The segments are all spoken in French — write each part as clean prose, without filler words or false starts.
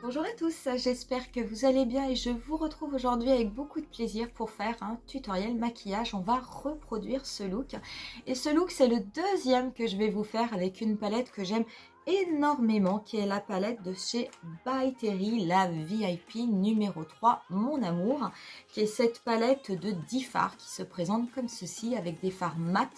Bonjour à tous, j'espère que vous allez bien et je vous retrouve aujourd'hui avec beaucoup de plaisir pour faire un tutoriel maquillage. On va reproduire ce look et ce look c'est le deuxième que je vais vous faire avec une palette que j'aime énormément qui est la palette de chez By Terry, la VIP numéro 3, mon amour, qui est cette palette de 10 fards qui se présente comme ceci avec des fards mat,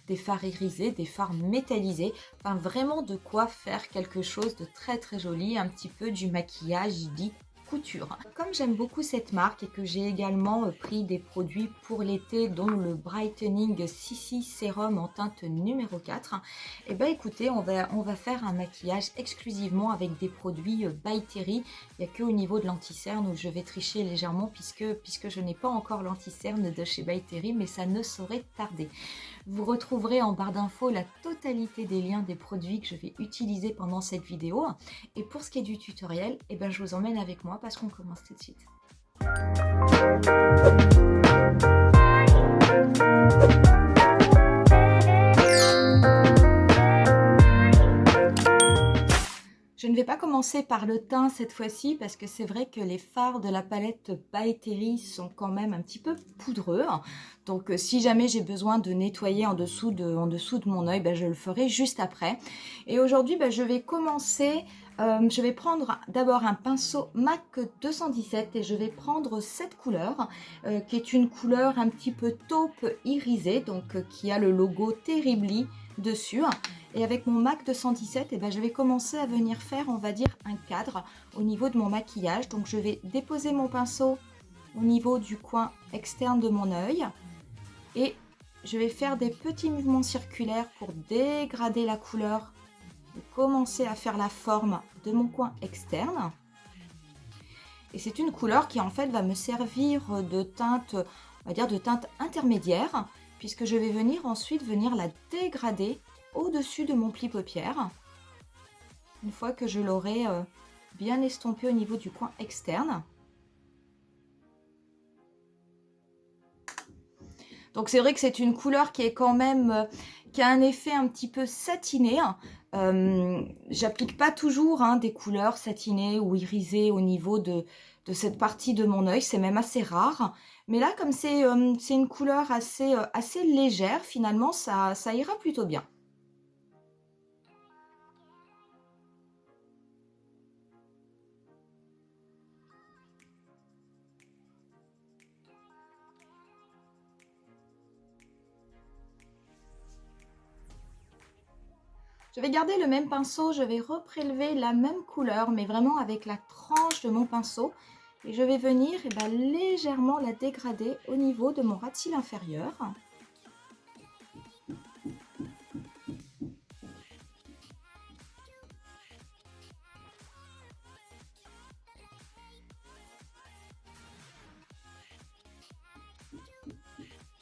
des fards irisés, des fards métallisés. Enfin, vraiment de quoi faire quelque chose de très très joli, un petit peu du maquillage dit couture. Comme j'aime beaucoup cette marque et que j'ai également pris des produits pour l'été dont le Brightening CC Sérum en teinte numéro 4, et ben écoutez, on va faire un maquillage exclusivement avec des produits By Terry. Il n'y a que au niveau de l'anti-cerne où je vais tricher légèrement puisque je n'ai pas encore l'anti-cerne de chez By Terry, mais ça ne saurait tarder. Vous retrouverez en barre d'infos la totalité des liens des produits que je vais utiliser pendant cette vidéo. Et pour ce qui est du tutoriel, eh ben, je vous emmène avec moi parce qu'on commence tout de suite. Je ne vais pas commencer par le teint cette fois-ci parce que c'est vrai que les fards de la palette By Terry sont quand même un petit peu poudreux. Donc si jamais j'ai besoin de nettoyer en dessous de mon œil, ben, je le ferai juste après. Et aujourd'hui, ben, je vais commencer, je vais prendre d'abord un pinceau MAC 217 et je vais prendre cette couleur qui est une couleur un petit peu taupe irisée, donc qui a le logo Terribly dessus. Et avec mon MAC 217, eh ben, je vais commencer à venir faire, on va dire, un cadre au niveau de mon maquillage. Donc je vais déposer mon pinceau au niveau du coin externe de mon œil. Et je vais faire des petits mouvements circulaires pour dégrader la couleur et commencer à faire la forme de mon coin externe. Et c'est une couleur qui en fait va me servir de teinte, on va dire de teinte intermédiaire, puisque je vais venir ensuite la dégrader au-dessus de mon pli paupière, une fois que je l'aurai bien estompé au niveau du coin externe. Donc c'est vrai que c'est une couleur qui est quand même, qui a un effet un petit peu satiné. J'applique pas toujours des couleurs satinées ou irisées au niveau de cette partie de mon œil, c'est même assez rare. Mais là, comme c'est une couleur assez légère, finalement, ça ira plutôt bien. Je vais garder le même pinceau, je vais reprélever la même couleur, mais vraiment avec la tranche de mon pinceau. Et je vais venir légèrement la dégrader au niveau de mon ras de cils inférieur.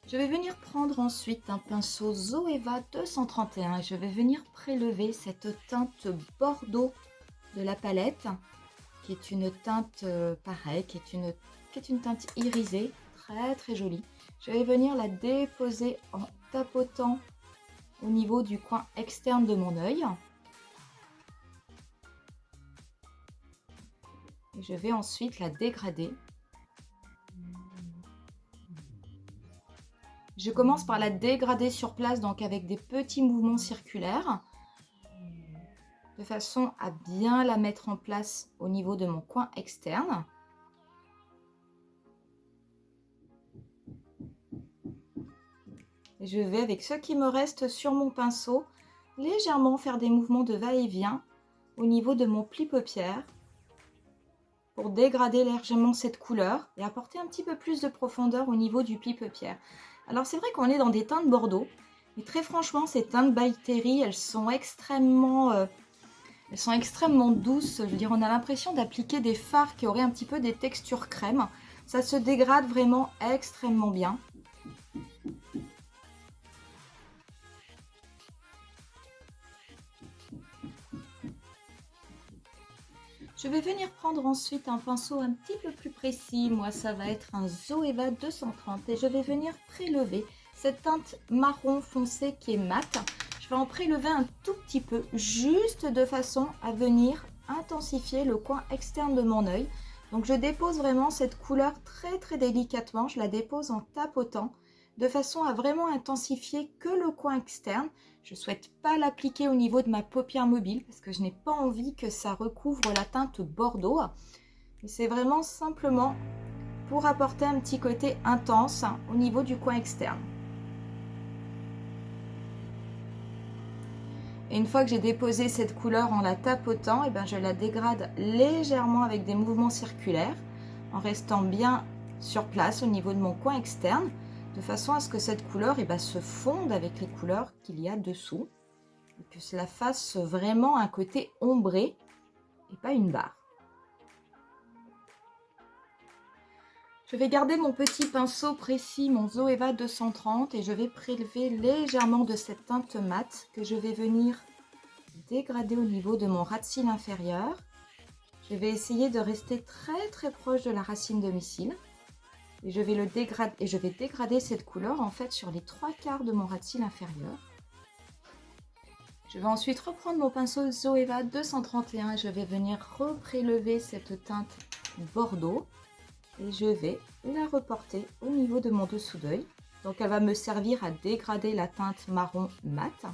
Je vais venir prendre ensuite un pinceau Zoeva 231 et je vais venir prélever cette teinte bordeaux de la palette, qui est une teinte pareille, qui est une teinte irisée, très très jolie. Je vais venir la déposer en tapotant au niveau du coin externe de mon œil. Et je vais ensuite la dégrader. Je commence par la dégrader sur place, donc avec des petits mouvements circulaires, de façon à bien la mettre en place au niveau de mon coin externe. Et je vais, avec ce qui me reste sur mon pinceau, légèrement faire des mouvements de va-et-vient au niveau de mon pli paupière pour dégrader légèrement cette couleur et apporter un petit peu plus de profondeur au niveau du pli paupière. Alors c'est vrai qu'on est dans des teintes bordeaux, mais très franchement ces teintes By Terry, elles sont extrêmement douces. Je veux dire, on a l'impression d'appliquer des fards qui auraient un petit peu des textures crème. Ça se dégrade vraiment extrêmement bien. Je vais venir prendre ensuite un pinceau un petit peu plus précis. Moi, ça va être un Zoeva 230 et je vais venir prélever cette teinte marron foncé qui est mat. Je vais en prélever un tout petit peu, juste de façon à venir intensifier le coin externe de mon œil. Donc je dépose vraiment cette couleur très délicatement, je la dépose en tapotant de façon à vraiment intensifier que le coin externe. Je ne souhaite pas l'appliquer au niveau de ma paupière mobile parce que je n'ai pas envie que ça recouvre la teinte Bordeaux. C'est vraiment simplement pour apporter un petit côté intense au niveau du coin externe. Et une fois que j'ai déposé cette couleur en la tapotant, et je la dégrade légèrement avec des mouvements circulaires en restant bien sur place au niveau de mon coin externe de façon à ce que cette couleur se fonde avec les couleurs qu'il y a dessous et que cela fasse vraiment un côté ombré et pas une barre. Je vais garder mon petit pinceau précis, mon Zoeva 230, et je vais prélever légèrement de cette teinte mate que je vais venir dégrader au niveau de mon ras de cils inférieur. Je vais essayer de rester très proche de la racine de mes cils. Et je vais dégrader cette couleur en fait sur les 3/4 de mon ras de cils inférieur. Je vais ensuite reprendre mon pinceau Zoeva 231 et je vais venir reprélever cette teinte Bordeaux. Et je vais la reporter au niveau de mon dessous d'œil. Donc elle va me servir à dégrader la teinte marron mat.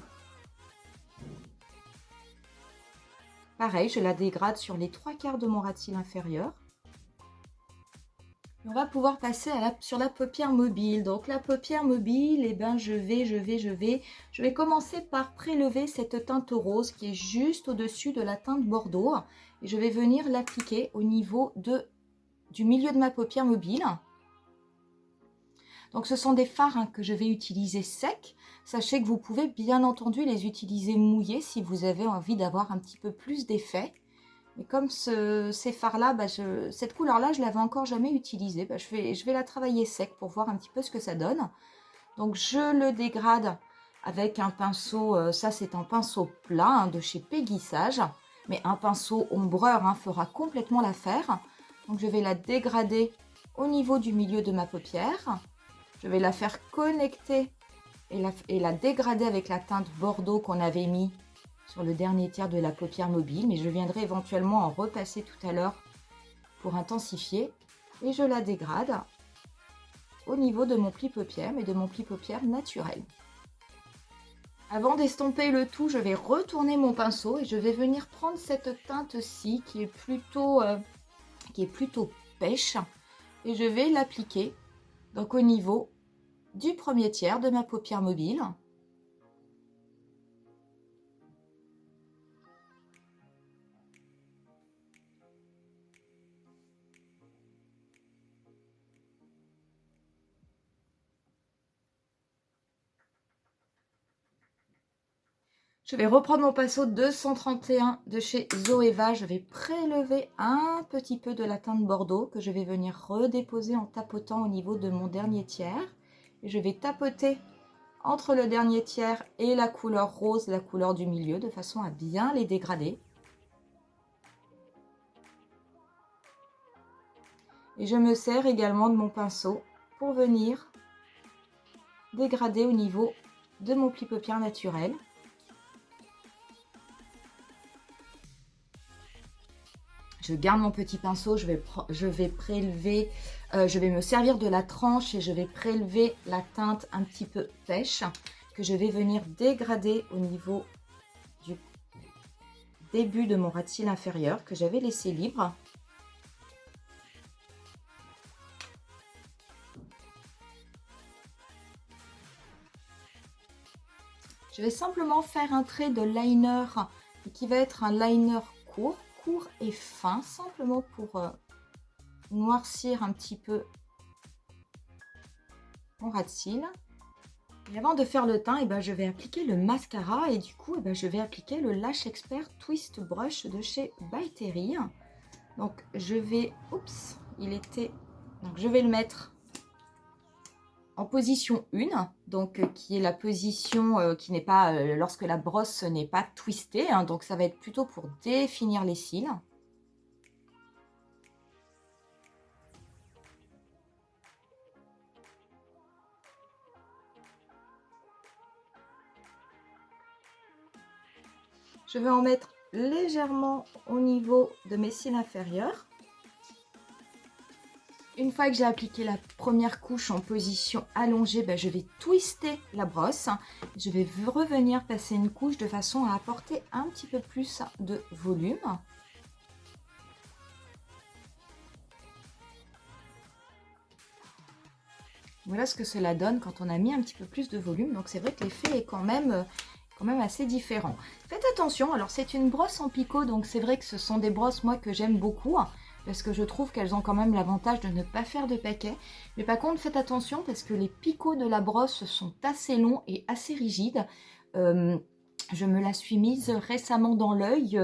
Pareil, je la dégrade sur les 3/4 de mon ras de cils inférieur. Et on va pouvoir passer sur la paupière mobile. Donc la paupière mobile, je vais commencer par prélever cette teinte rose qui est juste au-dessus de la teinte Bordeaux. Et je vais venir l'appliquer au niveau du milieu de ma paupière mobile. Donc ce sont des fards que je vais utiliser secs. Sachez que vous pouvez bien entendu les utiliser mouillés si vous avez envie d'avoir un petit peu plus d'effet. Mais comme ces fards-là, cette couleur-là, je ne l'avais encore jamais utilisée. Je vais la travailler sec pour voir un petit peu ce que ça donne. Donc je le dégrade avec un pinceau, ça c'est un pinceau plat de chez Peggy Sage. Mais un pinceau ombreur fera complètement l'affaire. Donc je vais la dégrader au niveau du milieu de ma paupière. Je vais la faire connecter et la dégrader avec la teinte Bordeaux qu'on avait mis sur le dernier tiers de la paupière mobile. Mais je viendrai éventuellement en repasser tout à l'heure pour intensifier. Et je la dégrade au niveau de mon pli paupière, mais de mon pli paupière naturel. Avant d'estomper le tout, je vais retourner mon pinceau et je vais venir prendre cette teinte-ci qui est plutôt pêche, et je vais l'appliquer donc au niveau du premier tiers de ma paupière mobile. Je vais reprendre mon pinceau 231 de chez Zoeva. Je vais prélever un petit peu de la teinte Bordeaux que je vais venir redéposer en tapotant au niveau de mon dernier tiers. Et je vais tapoter entre le dernier tiers et la couleur rose, la couleur du milieu, de façon à bien les dégrader. Et je me sers également de mon pinceau pour venir dégrader au niveau de mon pli paupière naturel. Je garde mon petit pinceau, je vais prélever, je vais me servir de la tranche et je vais prélever la teinte un petit peu pêche que je vais venir dégrader au niveau du début de mon ras de cils inférieur que j'avais laissé libre. Je vais simplement faire un trait de liner qui va être un liner court et fin, simplement pour noircir un petit peu mon ras de cils. Et avant de faire le teint, je vais appliquer le mascara et du coup, je vais appliquer le Lash Expert Twist Brush de chez By Terry. Donc, je vais le mettre en position 1, donc qui est la position qui n'est pas lorsque la brosse n'est pas twistée. Donc, ça va être plutôt pour définir les cils. Je vais en mettre légèrement au niveau de mes cils inférieurs. Une fois que j'ai appliqué la première couche en position allongée, je vais twister la brosse. Je vais revenir passer une couche de façon à apporter un petit peu plus de volume. Voilà ce que cela donne quand on a mis un petit peu plus de volume. Donc c'est vrai que l'effet est quand même assez différent. Faites attention, alors c'est une brosse en picot, donc c'est vrai que ce sont des brosses moi que j'aime beaucoup. Parce que je trouve qu'elles ont quand même l'avantage de ne pas faire de paquets. Mais par contre, faites attention parce que les picots de la brosse sont assez longs et assez rigides. Je me la suis mise récemment dans l'œil.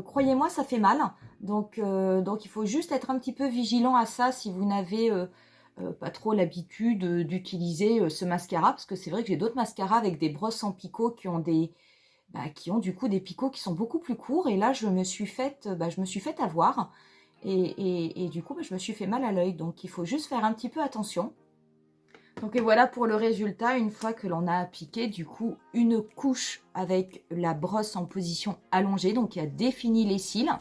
Croyez-moi, ça fait mal. Donc, il faut juste être un petit peu vigilant à ça si vous n'avez pas trop l'habitude d'utiliser ce mascara. Parce que c'est vrai que j'ai d'autres mascaras avec des brosses en picot qui ont qui ont du coup des picots qui sont beaucoup plus courts. Et là, je me suis faite avoir. Et du coup, je me suis fait mal à l'œil. Donc, il faut juste faire un petit peu attention. Donc, et voilà pour le résultat. Une fois que l'on a appliqué, du coup, une couche avec la brosse en position allongée. Donc, qui a défini les cils.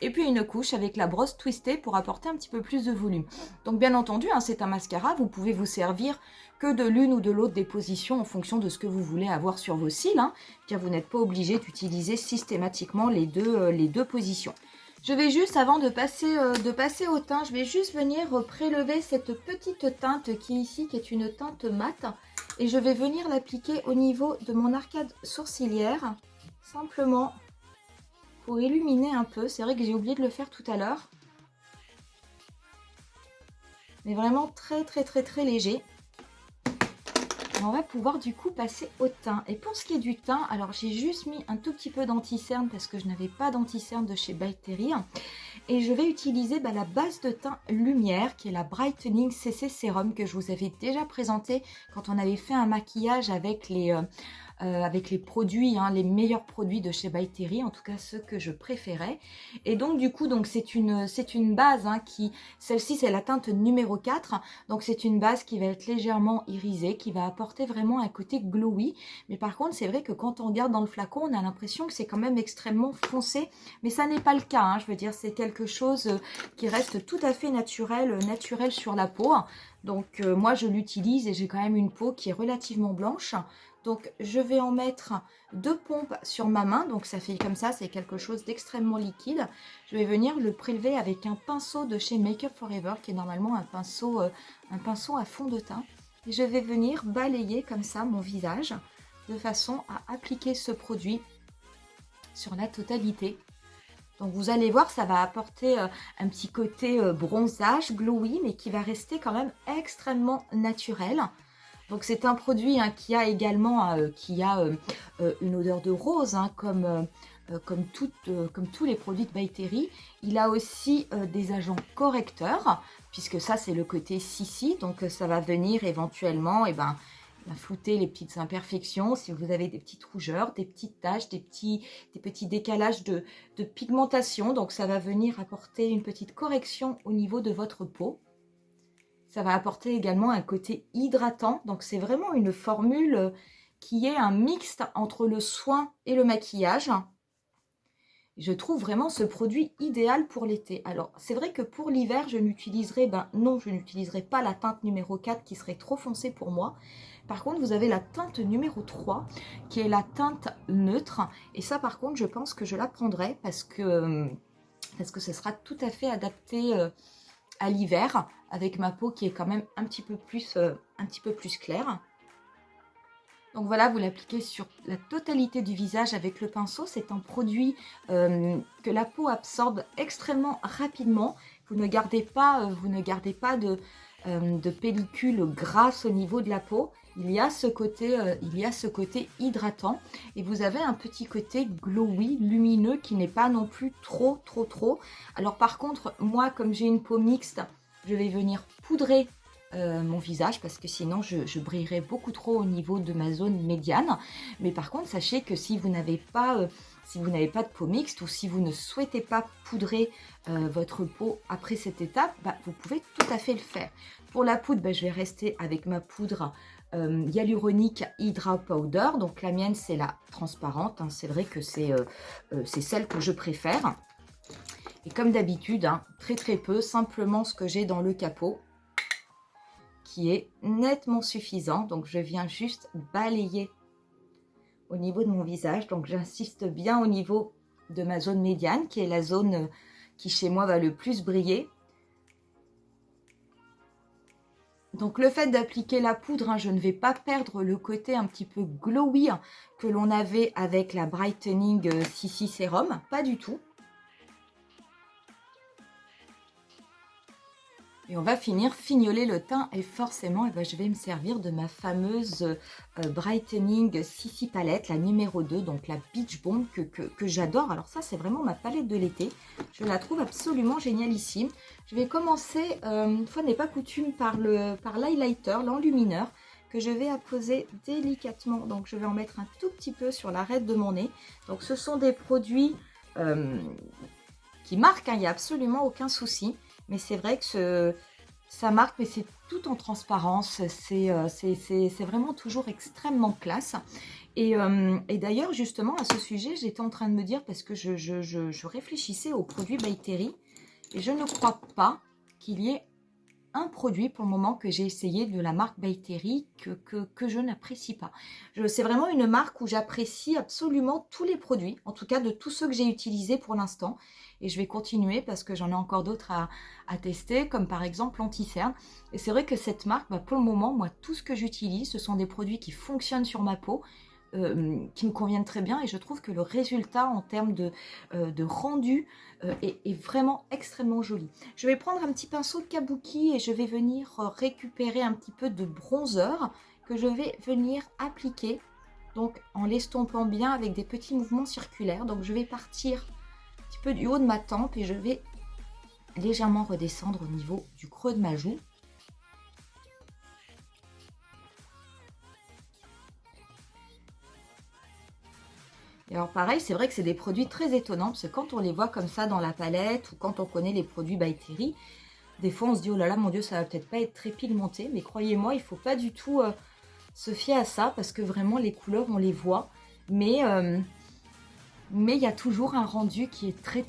Et puis, une couche avec la brosse twistée pour apporter un petit peu plus de volume. Donc, bien entendu, c'est un mascara. Vous pouvez vous servir que de l'une ou de l'autre des positions en fonction de ce que vous voulez avoir sur vos cils. Car vous n'êtes pas obligé d'utiliser systématiquement les deux positions. Je vais juste, avant de passer au teint, je vais juste venir prélever cette petite teinte qui est ici, qui est une teinte mate. Et je vais venir l'appliquer au niveau de mon arcade sourcilière, simplement pour illuminer un peu. C'est vrai que j'ai oublié de le faire tout à l'heure. Mais vraiment très très très très léger. Et on va pouvoir du coup passer au teint. Et pour ce qui est du teint, alors j'ai juste mis un tout petit peu d'anti-cerne parce que je n'avais pas d'anti-cerne de chez By Terry. Et je vais utiliser la base de teint Lumière qui est la Brightening CC Serum que je vous avais déjà présenté quand on avait fait un maquillage avec les produits, les meilleurs produits de chez By Terry, en tout cas ceux que je préférais. Et donc du coup, c'est une base celle-ci c'est la teinte numéro 4, donc c'est une base qui va être légèrement irisée, qui va apporter vraiment un côté glowy. Mais par contre, c'est vrai que quand on regarde dans le flacon, on a l'impression que c'est quand même extrêmement foncé, mais ça n'est pas le cas. Je veux dire, c'est quelque chose qui reste tout à fait naturel sur la peau. Donc moi je l'utilise et j'ai quand même une peau qui est relativement blanche. Donc je vais en mettre 2 pompes sur ma main, donc ça fait comme ça, c'est quelque chose d'extrêmement liquide. Je vais venir le prélever avec un pinceau de chez Make Up For Ever, qui est normalement un pinceau à fond de teint. Et je vais venir balayer comme ça mon visage, de façon à appliquer ce produit sur la totalité. Donc vous allez voir, ça va apporter un petit côté bronzage, glowy, mais qui va rester quand même extrêmement naturel. Donc c'est un produit qui a également une odeur de rose, comme tous les produits de By Terry. Il a aussi des agents correcteurs, puisque ça c'est le côté CC, donc ça va venir éventuellement flouter les petites imperfections. Si vous avez des petites rougeurs, des petites taches, des petits décalages de pigmentation, donc ça va venir apporter une petite correction au niveau de votre peau. Ça va apporter également un côté hydratant. Donc, c'est vraiment une formule qui est un mixte entre le soin et le maquillage. Je trouve vraiment ce produit idéal pour l'été. Alors, c'est vrai que pour l'hiver, je n'utiliserai pas la teinte numéro 4 qui serait trop foncée pour moi. Par contre, vous avez la teinte numéro 3 qui est la teinte neutre. Et ça, par contre, je pense que je la prendrai parce que ce sera tout à fait adapté à l'hiver, avec ma peau qui est quand même un petit peu plus claire. Donc voilà, vous l'appliquez sur la totalité du visage avec le pinceau. C'est un produit que la peau absorbe extrêmement rapidement. Vous ne gardez pas de pellicule grasse au niveau de la peau. Il y a ce côté hydratant et vous avez un petit côté glowy, lumineux qui n'est pas non plus trop. Alors par contre, moi comme j'ai une peau mixte, je vais venir poudrer mon visage parce que sinon je brillerais beaucoup trop au niveau de ma zone médiane. Mais par contre, sachez que si vous n'avez pas de peau mixte ou si vous ne souhaitez pas poudrer votre peau après cette étape, vous pouvez tout à fait le faire. Pour la poudre, je vais rester avec ma poudre Hyaluronic Hydra Powder. Donc la mienne, c'est la transparente. Hein. C'est vrai que c'est celle que je préfère. Et comme d'habitude, hein, très très peu, simplement ce que j'ai dans le capot, qui est nettement suffisant. Donc je viens juste balayer au niveau de mon visage. Donc j'insiste bien au niveau de ma zone médiane, qui est la zone qui chez moi va le plus briller. Donc le fait d'appliquer la poudre, hein, je ne vais pas perdre le côté un petit peu glowy hein, que l'on avait avec la Brightening CC Serum, pas du tout. Et on va finir fignoler le teint et forcément eh ben, je vais me servir de ma fameuse Brightening CC palette, la numéro 2, donc la Beach Bomb que j'adore. Alors ça c'est vraiment ma palette de l'été, je la trouve absolument génialissime. Je vais commencer, une fois n'est pas coutume, par l'highlighter, l'enlumineur, que je vais apposer délicatement. Donc je vais en mettre un tout petit peu sur l'arête de mon nez. Donc ce sont des produits qui marquent, hein, il n'y a absolument aucun souci. Mais c'est vrai que ça marque, mais c'est tout en transparence. C'est vraiment toujours extrêmement classe. Et d'ailleurs, justement, à ce sujet, j'étais en train de me dire, parce que je réfléchissais aux produits By Terry, et je ne crois pas qu'il y ait un produit pour le moment que j'ai essayé de la marque By Terry que je n'apprécie pas. C'est vraiment une marque où j'apprécie absolument tous les produits, en tout cas de tous ceux que j'ai utilisés pour l'instant. Et je vais continuer parce que j'en ai encore d'autres à tester, comme par exemple l'anti-cerne. Et c'est vrai que cette marque, bah, pour le moment, moi, tout ce que j'utilise, ce sont des produits qui fonctionnent sur ma peau, qui me conviennent très bien. Et je trouve que le résultat en termes de rendu est vraiment extrêmement joli. Je vais prendre un petit pinceau de kabuki et je vais venir récupérer un petit peu de bronzer que je vais venir appliquer. Donc en l'estompant bien avec des petits mouvements circulaires. Donc je vais partir un petit peu du haut de ma tempe et je vais légèrement redescendre au niveau du creux de ma joue. Et alors pareil, c'est vrai que c'est des produits très étonnants, parce que quand on les voit comme ça dans la palette, ou quand on connaît les produits By Terry, des fois on se dit, oh là là, mon Dieu, ça va peut-être pas être très pigmenté, mais croyez-moi, il ne faut pas du tout se fier à ça, parce que vraiment les couleurs, on les voit, mais il y a toujours un rendu qui est très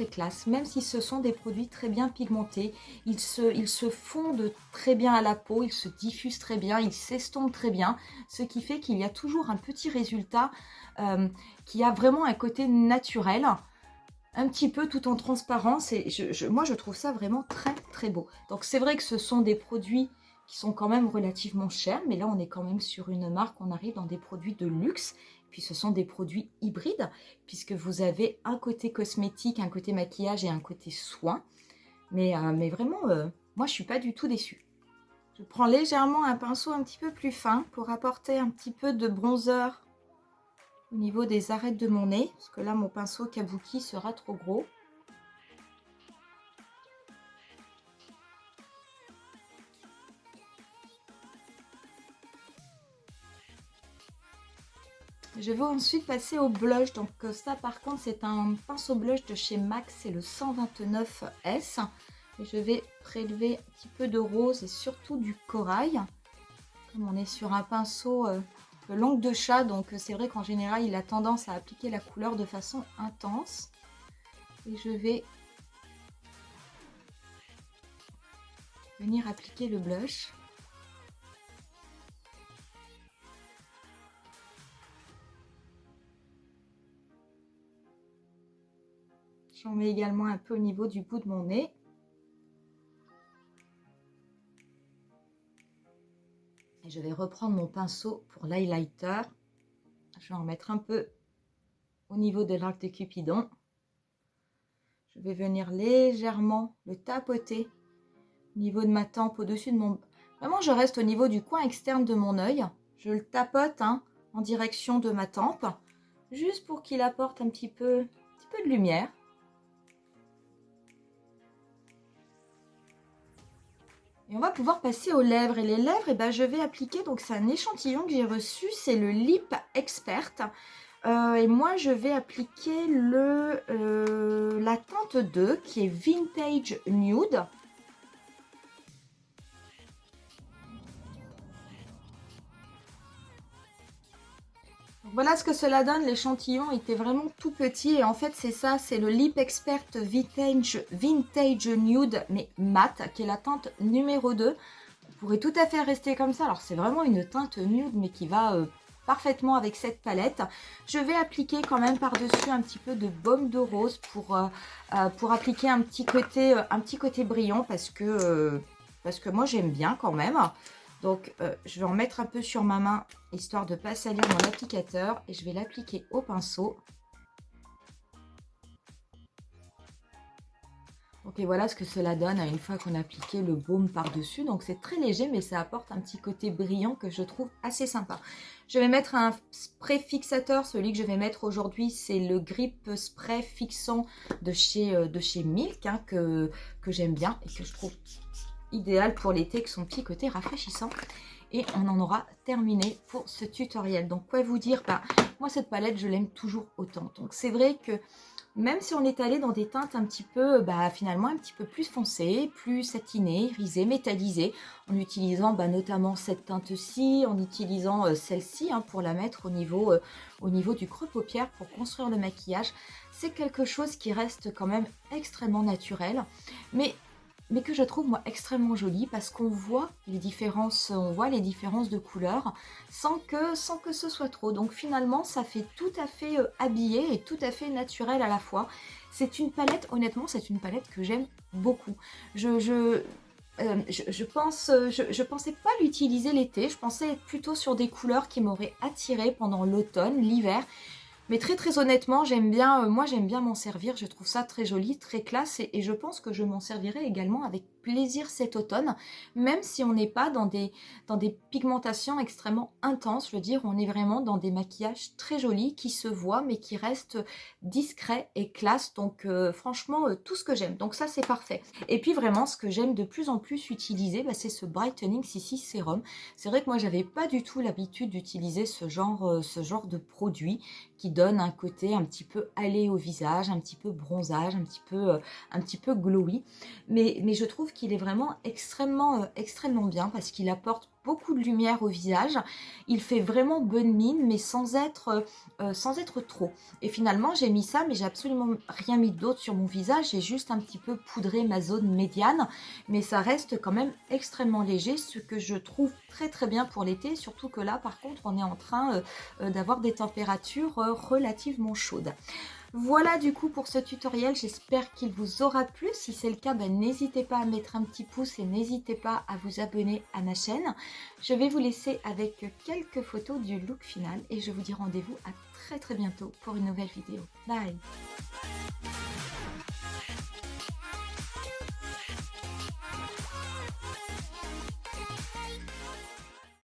classe, même si ce sont des produits très bien pigmentés. Ils se fondent très bien à la peau, ils se diffusent très bien, ils s'estompent très bien, ce qui fait qu'il y a toujours un petit résultat qui a vraiment un côté naturel, un petit peu tout en transparence, et moi je trouve ça vraiment très beau. Donc c'est vrai que ce sont des produits qui sont quand même relativement chers, mais là on est quand même sur une marque, on arrive dans des produits de luxe. Puis ce sont des produits hybrides, puisque vous avez un côté cosmétique, un côté maquillage et un côté soin. Mais vraiment, moi je suis pas du tout déçue. Je prends légèrement un pinceau un petit peu plus fin pour apporter un petit peu de bronzer au niveau des arêtes de mon nez, parce que là mon pinceau kabuki sera trop gros. Je vais ensuite passer au blush. Donc ça par contre c'est un pinceau blush de chez MAC, c'est le 129S. Et je vais prélever un petit peu de rose et surtout du corail. Comme on est sur un pinceau de langue de chat, donc c'est vrai qu'en général il a tendance à appliquer la couleur de façon intense. Et je vais venir appliquer le blush. J'en mets également un peu au niveau du bout de mon nez. Et je vais reprendre mon pinceau pour l'highlighter. Je vais en mettre un peu au niveau de l'arc de Cupidon. Je vais venir légèrement le tapoter au niveau de ma tempe, au-dessus de mon... Vraiment, je reste au niveau du coin externe de mon œil. Je le tapote hein, en direction de ma tempe, juste pour qu'il apporte un petit peu de lumière. Et on va pouvoir passer aux lèvres. Et les lèvres, eh ben, je vais appliquer, donc c'est un échantillon que j'ai reçu, c'est le Lip Expert. Et moi, je vais appliquer la teinte 2, qui est Vintage Nude. Voilà ce que cela donne, l'échantillon était vraiment tout petit et en fait c'est ça, c'est le Lip Expert Vintage Nude mais mat qui est la teinte numéro 2. On pourrait tout à fait rester comme ça, alors c'est vraiment une teinte nude mais qui va parfaitement avec cette palette. Je vais appliquer quand même par-dessus un petit peu de baume de rose pour appliquer un petit côté brillant parce que moi j'aime bien quand même. Donc, je vais en mettre un peu sur ma main, histoire de ne pas salir mon applicateur. Et je vais l'appliquer au pinceau. Donc, et voilà ce que cela donne une fois qu'on a appliqué le baume par-dessus. Donc, c'est très léger, mais ça apporte un petit côté brillant que je trouve assez sympa. Je vais mettre un spray fixateur. Celui que je vais mettre aujourd'hui, c'est le Grip Spray Fixant de chez Milk, hein, que j'aime bien et que je trouve idéal pour l'été avec son petit côté rafraîchissant. Et on en aura terminé pour ce tutoriel. Donc quoi vous dire, moi cette palette je l'aime toujours autant. Donc c'est vrai que même si on est allé dans des teintes un petit peu, finalement un petit peu plus foncées, plus satinées, irisées, métallisées, en utilisant notamment cette teinte-ci, en utilisant celle-ci pour la mettre au niveau du creux paupière pour construire le maquillage, c'est quelque chose qui reste quand même extrêmement naturel. Mais que je trouve moi extrêmement jolie parce qu'on voit les différences, de couleurs sans que ce soit trop. Donc finalement ça fait tout à fait habillé et tout à fait naturel à la fois. C'est une palette, honnêtement c'est une palette que j'aime beaucoup. Je pensais pas l'utiliser l'été, je pensais être plutôt sur des couleurs qui m'auraient attirée pendant l'automne, l'hiver. Mais très honnêtement, moi j'aime bien m'en servir, je trouve ça très joli, très classe et je pense que je m'en servirai également avec plaisir cet automne, même si on n'est pas dans des pigmentations extrêmement intenses, je veux dire, on est vraiment dans des maquillages très jolis qui se voient mais qui restent discrets et classe, donc franchement tout ce que j'aime, donc ça c'est parfait. Et puis vraiment ce que j'aime de plus en plus utiliser, c'est ce Brightening CC Sérum. C'est vrai que moi j'avais pas du tout l'habitude d'utiliser ce genre de produit qui donne un côté un petit peu allé au visage, un petit peu bronzage, un petit peu glowy. Mais je trouve qu'il est vraiment extrêmement bien parce qu'il apporte beaucoup de lumière au visage. Il fait vraiment bonne mine, mais sans être trop. Et finalement, j'ai mis ça, mais j'ai absolument rien mis d'autre sur mon visage. J'ai juste un petit peu poudré ma zone médiane, mais ça reste quand même extrêmement léger, ce que je trouve très bien pour l'été. Surtout que là, par contre, on est en train d'avoir des températures relativement chaudes. Voilà du coup pour ce tutoriel, j'espère qu'il vous aura plu. Si c'est le cas, n'hésitez pas à mettre un petit pouce et n'hésitez pas à vous abonner à ma chaîne. Je vais vous laisser avec quelques photos du look final et je vous dis rendez-vous à très bientôt pour une nouvelle vidéo. Bye!